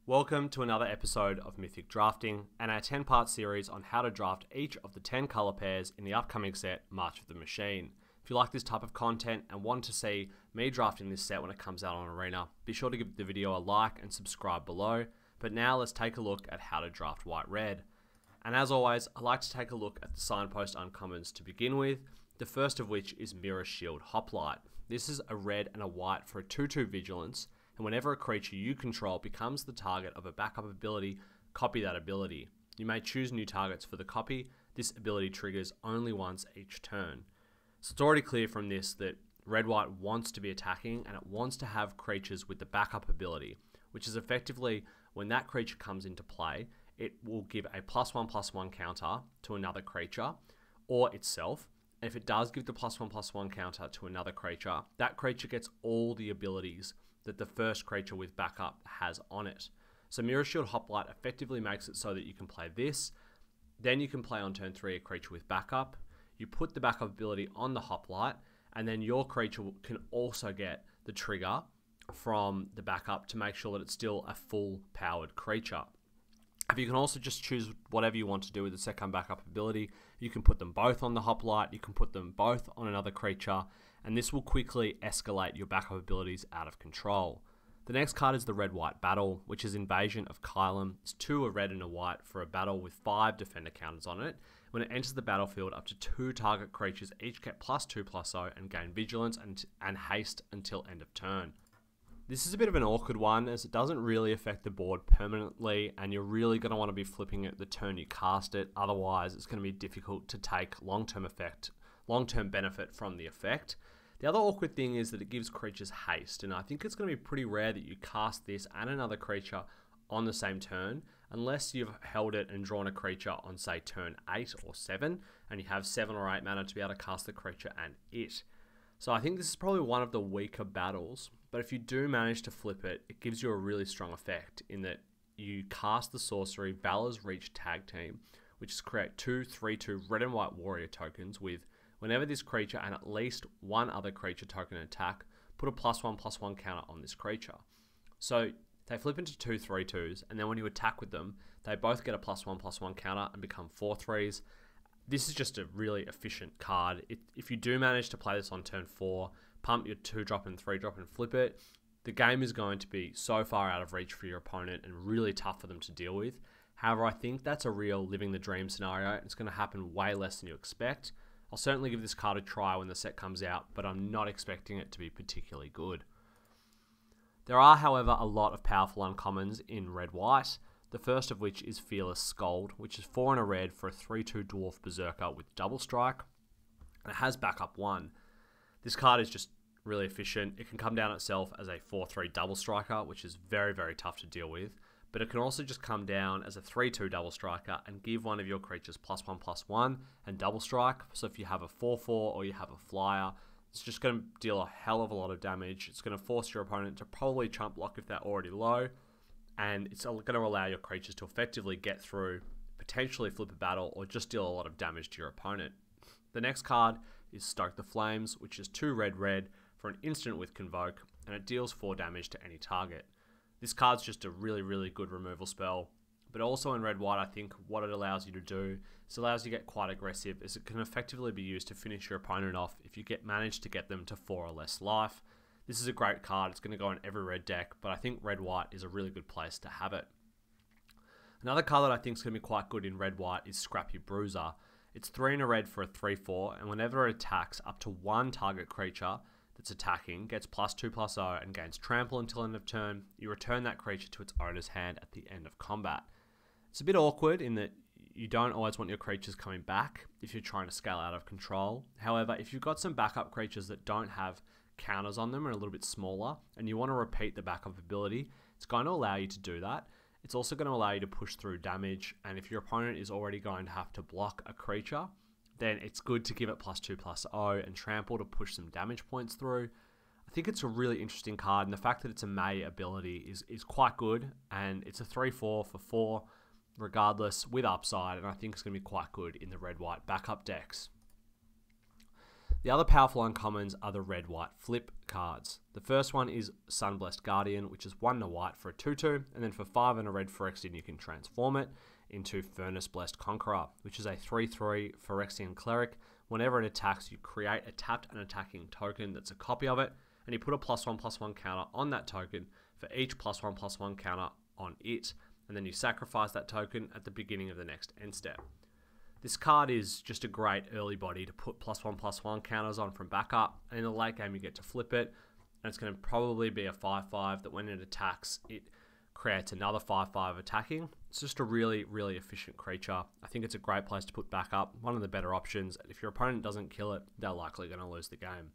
Welcome to another episode of Mythic Drafting and our 10-part series on how to draft each of the 10 colour pairs in the upcoming set, March of the Machine. If you like this type of content and want to see me drafting this set when it comes out on Arena, be sure to give the video a like and subscribe below. But now let's take a look at how to draft white-red. And as always, I like to take a look at the signpost uncommons to begin with, the first of which is Mirror Shield Hoplite. This is a red and a white for a 2/2 vigilance, and whenever a creature you control becomes the target of a backup ability, copy that ability. You may choose new targets for the copy. This ability triggers only once each turn. So it's already clear from this that red-white wants to be attacking and it wants to have creatures with the backup ability, which is effectively when that creature comes into play, it will give a +1/+1 counter to another creature or itself. And if it does give the +1/+1 counter to another creature, that creature gets all the abilities that the first creature with backup has on it. So Mirror Shield Hoplite effectively makes it so that you can play this, then you can play on turn 3 a creature with backup, you put the backup ability on the Hoplite, and then your creature can also get the trigger from the backup to make sure that it's still a full powered creature. If you can also just choose whatever you want to do with the second backup ability, you can put them both on the Hoplite, you can put them both on another creature, and this will quickly escalate your backup abilities out of control. The next card is the Red-White Battle, which is Invasion of Kylum. It's 2 a red and a white for a battle with 5 defender counters on it. When it enters the battlefield, up to 2 target creatures each get +2/+0 and gain Vigilance and Haste until end of turn. This is a bit of an awkward one as it doesn't really affect the board permanently, and you're really going to want to be flipping it the turn you cast it, otherwise it's going to be difficult to take long-term benefit from the effect. The other awkward thing is that it gives creatures haste, and I think it's going to be pretty rare that you cast this and another creature on the same turn, unless you've held it and drawn a creature on, say, turn 8 or 7, and you have 7 or 8 mana to be able to cast the creature and it. So I think this is probably one of the weaker battles, but if you do manage to flip it, it gives you a really strong effect in that you cast the sorcery Valor's Reach Tag Team, which is create 2 3/2 red and white warrior tokens with whenever this creature and at least one other creature token attack, put a +1/+1 counter on this creature. So they flip into 2 3/2s, and then when you attack with them, they both get a +1/+1 counter and become 4/3s. This is just a really efficient card. If you do manage to play this on turn 4, pump your 2-drop and 3-drop and flip it, the game is going to be so far out of reach for your opponent and really tough for them to deal with. However, I think that's a real living the dream scenario. It's going to happen way less than you expect. I'll certainly give this card a try when the set comes out, but I'm not expecting it to be particularly good. There are, however, a lot of powerful uncommons in red-white, the first of which is Fearless Scold, which is 4 and a red for a 3/2 Dwarf Berserker with double strike, and it has backup 1. This card is just really efficient. It can come down itself as a 4/3 double striker, which is very, very tough to deal with, but it can also just come down as a 3/2 double striker and give one of your creatures +1/+1 and double strike. So if you have a 4/4 or you have a flyer, it's just going to deal a hell of a lot of damage. It's going to force your opponent to probably chump block if they're already low, and it's going to allow your creatures to effectively get through, potentially flip a battle, or just deal a lot of damage to your opponent. The next card is Stoke the Flames, which is 2 red for an instant with Convoke, and it deals 4 damage to any target. This card's just a really, really good removal spell, but also in red-white, I think what it allows you to do is it allows you to get quite aggressive, as it can effectively be used to finish your opponent off if you manage to get them to 4 or less life. This is a great card. It's going to go in every red deck, but I think red-white is a really good place to have it. Another card that I think is going to be quite good in red-white is Scrappy Bruiser. It's 3 and a red for a 3/4, and whenever it attacks, up to 1 target creature that's attacking gets +2/+0 and gains trample until end of turn. You return that creature to its owner's hand at the end of combat. It's a bit awkward in that you don't always want your creatures coming back if you're trying to scale out of control. However, if you've got some backup creatures that don't have counters on them and are a little bit smaller, and you want to repeat the backup ability, it's going to allow you to do that. It's also going to allow you to push through damage, and if your opponent is already going to have to block a creature, then it's good to give it +2/+0 and trample to push some damage points through. I think it's a really interesting card, and the fact that it's a May ability is quite good, and it's a 3/4 for 4 regardless with upside, and I think it's going to be quite good in the red-white backup decks. The other powerful uncommons are the red-white flip cards. The first one is Sunblessed Guardian, which is 1 and a white for a 2/2, and then for 5 and a red Phyrexian you can transform it into Furnace Blessed Conqueror, which is a 3/3 Phyrexian Cleric. Whenever it attacks, you create a tapped and attacking token that's a copy of it, and you put a +1/+1 counter on that token for each +1/+1 counter on it, and then you sacrifice that token at the beginning of the next end step. This card is just a great early body to put +1/+1 counters on from backup, and in the late game you get to flip it, and it's going to probably be a 5/5 that when it attacks, it creates another 5/5 attacking. It's just a really, really efficient creature. I think it's a great place to put backup, one of the better options, and if your opponent doesn't kill it, they're likely going to lose the game.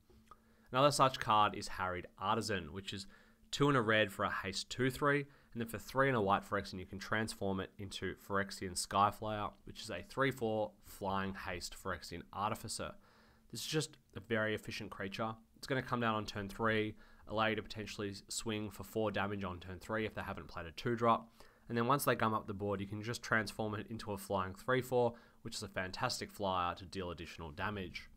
Another such card is Harried Artisan, which is 2 and a red for a haste 2/3, and then for 3 and a white Phyrexian, you can transform it into Phyrexian Skyflayer, which is a 3/4 flying haste Phyrexian Artificer. This is just a very efficient creature. It's going to come down on turn 3, allow you to potentially swing for 4 damage on turn 3 if they haven't played a 2-drop. And then once they come up the board, you can just transform it into a flying 3/4, which is a fantastic flyer to deal additional damage.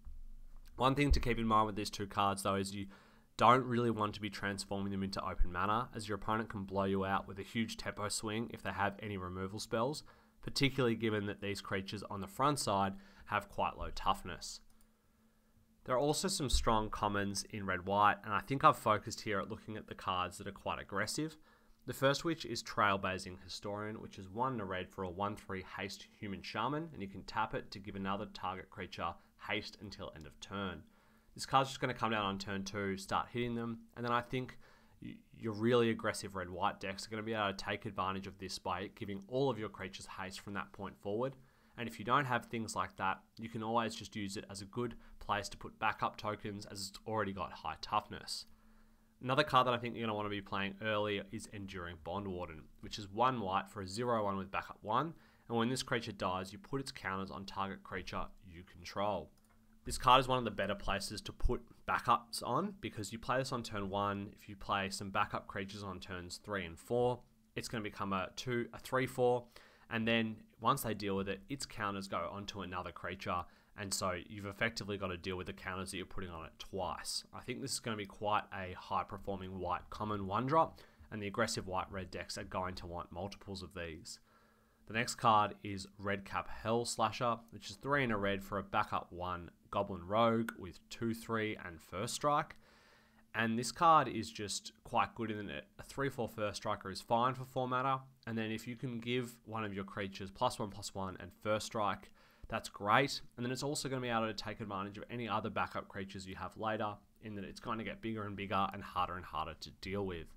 One thing to keep in mind with these two cards though is you don't really want to be transforming them into open mana, as your opponent can blow you out with a huge tempo swing if they have any removal spells, particularly given that these creatures on the front side have quite low toughness. There are also some strong commons in red-white, and I think I've focused here at looking at the cards that are quite aggressive. The first which is Trailblazing Historian, which is 1 and a red for a 1/3 haste human shaman, and you can tap it to give another target creature haste until end of turn. This card's just going to come down on turn 2, start hitting them, and then I think your really aggressive red-white decks are going to be able to take advantage of this by giving all of your creatures haste from that point forward. And if you don't have things like that, you can always just use it as a good place to put backup tokens, as it's already got high toughness. Another card that I think you're going to want to be playing early is Enduring Bondwarden, which is 1 white for a 0/1 with backup 1, and when this creature dies, you put its counters on target creature you control. This card is one of the better places to put backups on, because you play this on turn 1, if you play some backup creatures on turns 3 and 4, it's going to become a 3/4, and then once they deal with it, its counters go onto another creature, and so you've effectively got to deal with the counters that you're putting on it twice. I think this is going to be quite a high-performing white common 1-drop, and the aggressive white-red decks are going to want multiples of these. The next card is Redcap Hell Slasher, which is 3 and a red for a backup 1 Goblin Rogue with 2/3 and First Strike. And this card is just quite good in that a 3/4 First Striker is fine for 4 mana, and then if you can give one of your creatures +1/+1 and First Strike, that's great. And then it's also going to be able to take advantage of any other backup creatures you have later, in that it's going to get bigger and bigger and harder to deal with.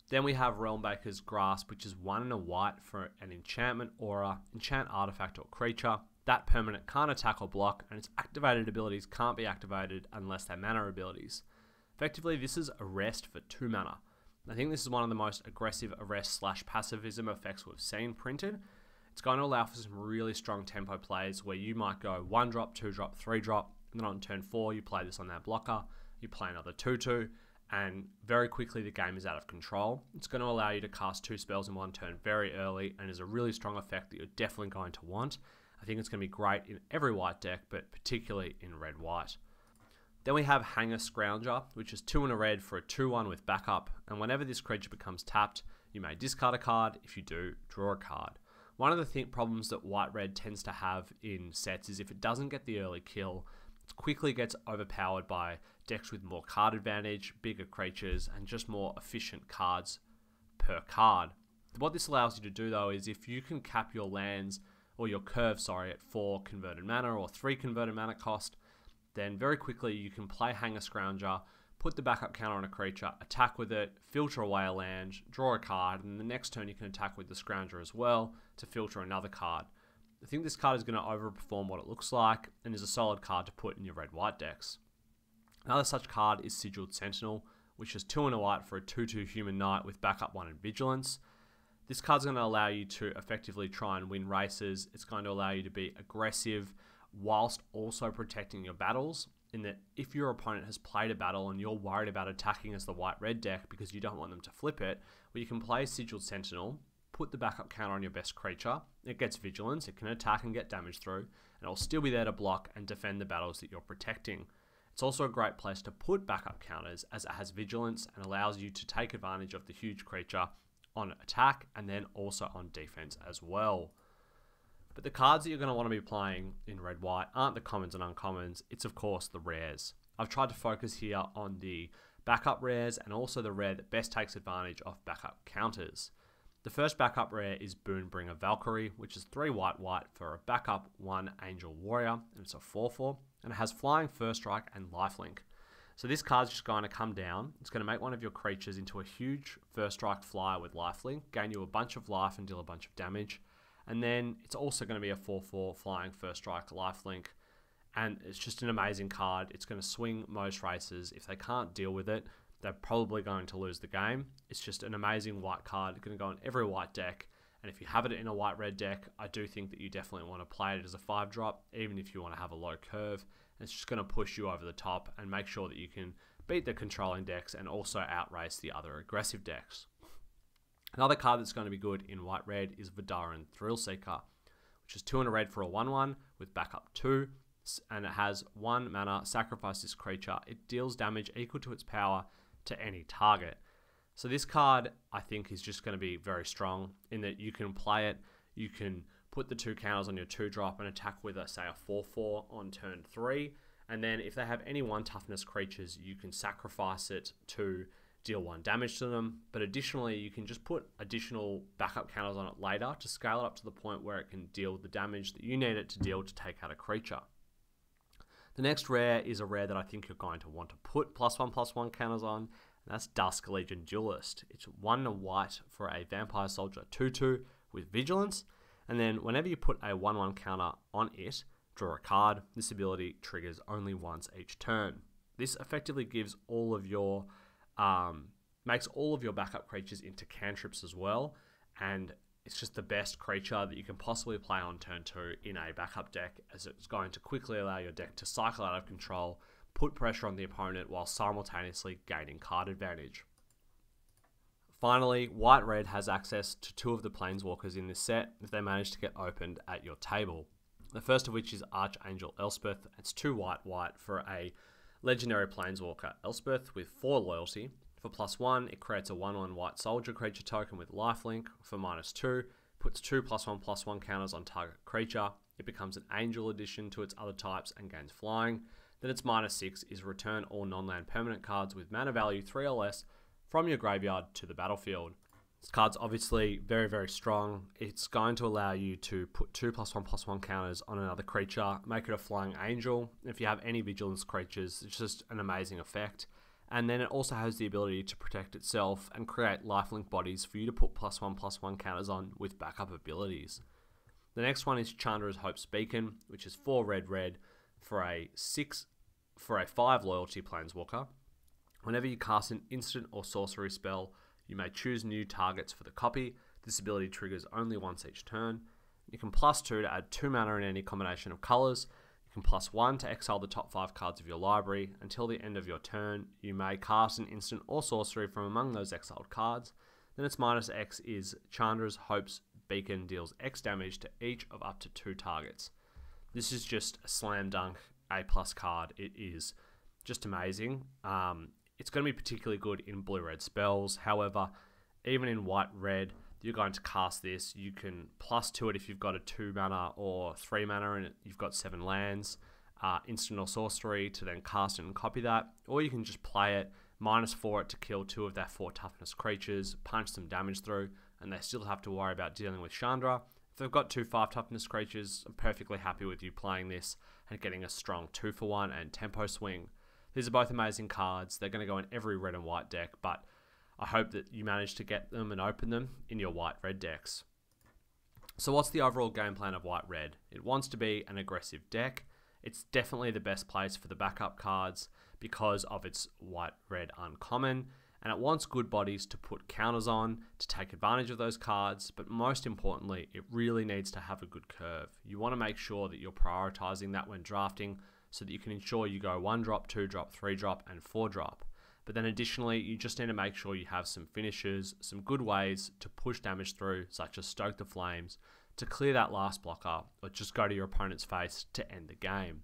Then we have Realmbaker's Grasp, which is 1 and a white for an enchantment aura, enchant artifact or creature. That permanent can't attack or block, and its activated abilities can't be activated unless they're mana abilities. Effectively, this is Arrest for 2 mana. I think this is one of the most aggressive arrest/passivism effects we've seen printed. It's going to allow for some really strong tempo plays where you might go 1-drop, 2-drop, 3-drop, and then on turn 4 you play this on that blocker, you play another 2/2, and very quickly the game is out of control. It's going to allow you to cast 2 spells in 1 turn very early, and is a really strong effect that you're definitely going to want. I think it's going to be great in every white deck, but particularly in red-white. Then we have Hanger Scrounger, which is 2 and a red for a 2/1 with backup, and whenever this creature becomes tapped, you may discard a card. If you do, draw a card. One of the problems that white-red tends to have in sets is if it doesn't get the early kill, it quickly gets overpowered by decks with more card advantage, bigger creatures, and just more efficient cards per card. What this allows you to do though is if you can cap your lands, or your curve, at 4 converted mana or 3 converted mana cost, then very quickly you can play Hanger Scrounger, put the backup counter on a creature, attack with it, filter away a land, draw a card, and the next turn you can attack with the Scrounger as well to filter another card. I think this card is going to overperform what it looks like, and is a solid card to put in your red-white decks. Another such card is Sigiled Sentinel, which is 2 and a white for a 2/2 human knight with backup 1 and vigilance. This card's going to allow you to effectively try and win races. It's going to allow you to be aggressive whilst also protecting your battles, in that if your opponent has played a battle and you're worried about attacking as the white-red deck because you don't want them to flip it, well, you can play Sigiled Sentinel, put the backup counter on your best creature. It gets vigilance, it can attack and get damage through, and it'll still be there to block and defend the battles that you're protecting. It's also a great place to put backup counters as it has vigilance and allows you to take advantage of the huge creature on attack and then also on defense as well. But the cards that you're going to want to be playing in red-white aren't the commons and uncommons, it's of course the rares. I've tried to focus here on the backup rares and also the rare that best takes advantage of backup counters. The first backup rare is Boonbringer Valkyrie, which is 3 white for a backup 1 Angel Warrior, and it's a 4/4, and it has flying, first strike, and lifelink. So this card's just going to come down. It's going to make one of your creatures into a huge first strike flyer with lifelink, gain you a bunch of life and deal a bunch of damage. And then it's also going to be a 4/4 flying, first strike, lifelink. And it's just an amazing card. It's going to swing most races. If they can't deal with it, they're probably going to lose the game. It's just an amazing white card. It's going to go in every white deck. And if you have it in a white-red deck, I do think that you definitely want to play it as a 5-drop, even if you want to have a low curve. It's just going to push you over the top and make sure that you can beat the controlling decks and also outrace the other aggressive decks. Another card that's going to be good in white-red is Vodaran Thrillseeker, which is 2 and a red for a 1/1 with backup 2, and it has 1 mana, sacrifice this creature. It deals damage equal to its power to any target. So this card, I think, is just going to be very strong in that you can play it, you can put the 2 counters on your 2-drop and attack with, say, a 4/4 on turn 3, and then if they have any 1 toughness creatures, you can sacrifice it to deal 1 damage to them, but additionally, you can just put additional backup counters on it later to scale it up to the point where it can deal the damage that you need it to deal to take out a creature. The next rare is a rare that I think you're going to want to put +1/+1 counters on, and that's Dusk Legion Duelist. It's 1 white for a Vampire Soldier 2/2 with Vigilance, and then whenever you put a 1/1 counter on it, draw a card. This ability triggers only once each turn. This effectively gives all of your makes all of your backup creatures into cantrips as well, and it's just the best creature that you can possibly play on turn 2 in a backup deck, as it's going to quickly allow your deck to cycle out of control, put pressure on the opponent while simultaneously gaining card advantage. Finally, white-red has access to 2 of the planeswalkers in this set if they manage to get opened at your table. The first of which is Archangel Elspeth. It's 2 white for a legendary planeswalker Elspeth with 4 loyalty. For +1, it creates a 1/1 white soldier creature token with lifelink. For -2, puts 2 +1/+1 counters on target creature. It becomes an angel addition to its other types and gains flying. Then its -6 is return all non-land permanent cards with mana value 3 or less from your graveyard to the battlefield. This card's obviously very, very strong. It's going to allow you to put 2 +1/+1 counters on another creature, make it a flying angel. If you have any vigilance creatures, it's just an amazing effect. And then it also has the ability to protect itself and create lifelink bodies for you to put +1/+1 counters on with backup abilities. The next one is Chandra's Hope's Beacon, which is 4 red for a 5 loyalty planeswalker. Whenever you cast an instant or sorcery spell, you may choose new targets for the copy. This ability triggers only once each turn. You can +2 to add 2 mana in any combination of colours. You can +1 to exile the top 5 cards of your library. Until the end of your turn, you may cast an instant or sorcery from among those exiled cards. Then its -X is Chandra's Hope's Beacon deals X damage to each of up to 2 targets. This is just a slam dunk A+ card. It is just amazing. It's going to be particularly good in blue-red spells. However, even in white-red, you're going to cast this. You can +2 it if you've got a 2 mana or 3 mana and you've got 7 lands, instant or sorcery to then cast it and copy that. Or you can just play it, -4 it to kill 2 of their 4 toughness creatures, punch some damage through, and they still have to worry about dealing with Chandra. If they've got 2 5 toughness creatures, I'm perfectly happy with you playing this and getting a strong 2-for-1 and tempo swing. These are both amazing cards. They're going to go in every red and white deck, but I hope that you manage to get them and open them in your white-red decks. So what's the overall game plan of white-red? It wants to be an aggressive deck. It's definitely the best place for the backup cards because of its white-red uncommon, and it wants good bodies to put counters on to take advantage of those cards, but most importantly, it really needs to have a good curve. You want to make sure that you're prioritizing that when drafting so that you can ensure you go 1-drop, 2-drop, 3-drop, and 4-drop. But then additionally, you just need to make sure you have some finishes, some good ways to push damage through, such as Stoke the Flames, to clear that last blocker, or just go to your opponent's face to end the game.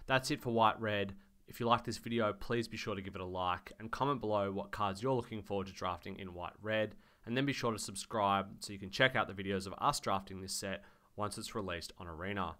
That's it for White-Red. If you like this video, please be sure to give it a like and comment below what cards you're looking forward to drafting in White-Red, and then be sure to subscribe so you can check out the videos of us drafting this set once it's released on Arena.